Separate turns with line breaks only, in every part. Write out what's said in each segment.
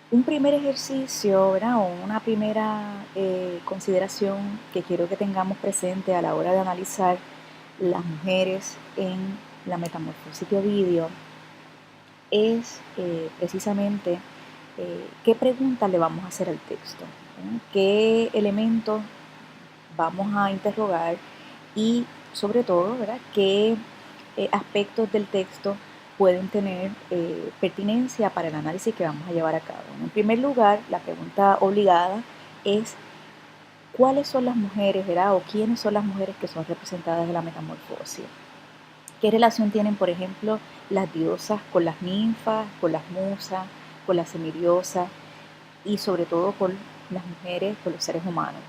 Un primer ejercicio, ¿verdad? O una primera consideración que quiero que tengamos presente a la hora de analizar las mujeres en la metamorfosis de Ovidio es precisamente qué preguntas le vamos a hacer al texto, ¿verdad? Qué elementos vamos a interrogar y sobre todo, ¿verdad? Qué aspectos del texto pueden tener pertinencia para el análisis que vamos a llevar a cabo. En primer lugar, la pregunta obligada es ¿cuáles son las mujeres, ¿verdad? O quiénes son las mujeres que son representadas en la metamorfosis? ¿Qué relación tienen, por ejemplo, las diosas con las ninfas, con las musas, con las semidiosas y sobre todo con las mujeres, con los seres humanos?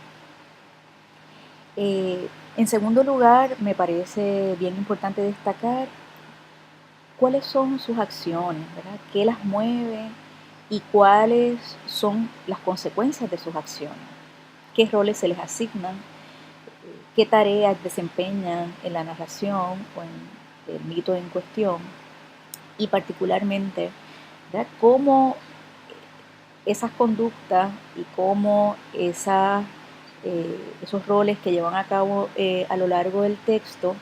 En segundo lugar, me parece bien importante destacar cuáles son sus acciones, ¿verdad? ¿Qué las mueve y cuáles son las consecuencias de sus acciones? ¿Qué roles se les asignan? ¿Qué tareas desempeñan en la narración o en el mito en cuestión? Y particularmente, ¿verdad? Cómo esas conductas y cómo esos roles que llevan a cabo a lo largo del texto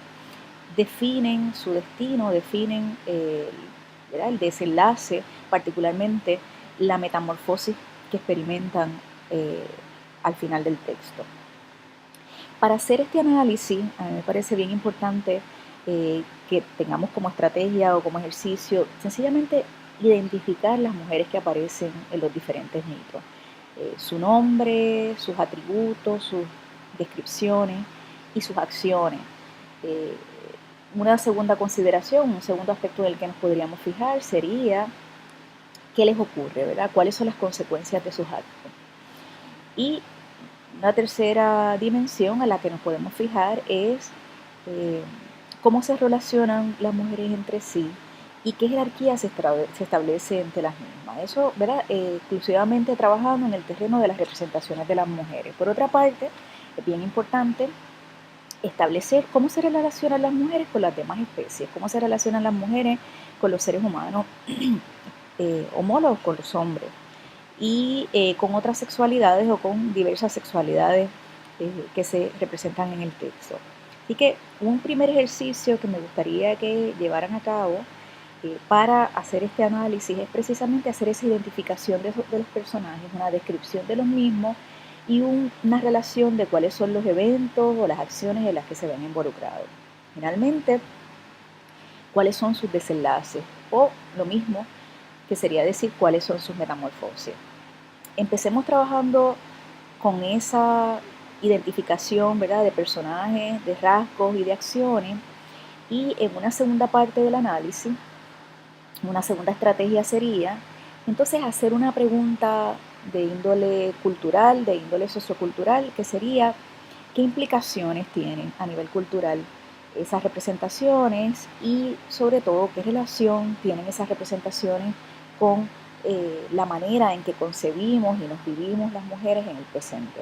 definen su destino, definen el desenlace, particularmente la metamorfosis que experimentan eh, al final del texto. Para hacer este análisis, a mí me parece bien importante que tengamos como estrategia o como ejercicio sencillamente identificar las mujeres que aparecen en los diferentes mitos. Su nombre, sus atributos, sus descripciones y sus acciones. Eh, una segunda consideración, un segundo aspecto del que nos podríamos fijar sería qué les ocurre, ¿verdad? ¿Cuáles son las consecuencias de sus actos? Y una tercera dimensión a la que nos podemos fijar es eh, cómo se relacionan las mujeres entre sí y qué jerarquía se establece entre las mismas. Eso, ¿verdad? Exclusivamente trabajando en el terreno de las representaciones de las mujeres. Por otra parte, es bien importante establecer cómo se relacionan las mujeres con las demás especies, cómo se relacionan las mujeres con los seres humanos homólogos con los hombres y con otras sexualidades o con diversas sexualidades que se representan en el texto. Así que un primer ejercicio que me gustaría que llevaran a cabo para hacer este análisis es precisamente hacer esa identificación de los personajes, una descripción de los mismos y una relación de cuáles son los eventos o las acciones en las que se ven involucrados. Finalmente, cuáles son sus desenlaces o lo mismo que sería decir cuáles son sus metamorfosis. Empecemos trabajando con esa identificación, ¿verdad?, de personajes, de rasgos y de acciones y en una segunda parte del análisis, una segunda estrategia sería entonces hacer una pregunta de índole cultural, de índole sociocultural, que sería qué implicaciones tienen a nivel cultural esas representaciones y sobre todo qué relación tienen esas representaciones con la manera en que concebimos y nos vivimos las mujeres en el presente.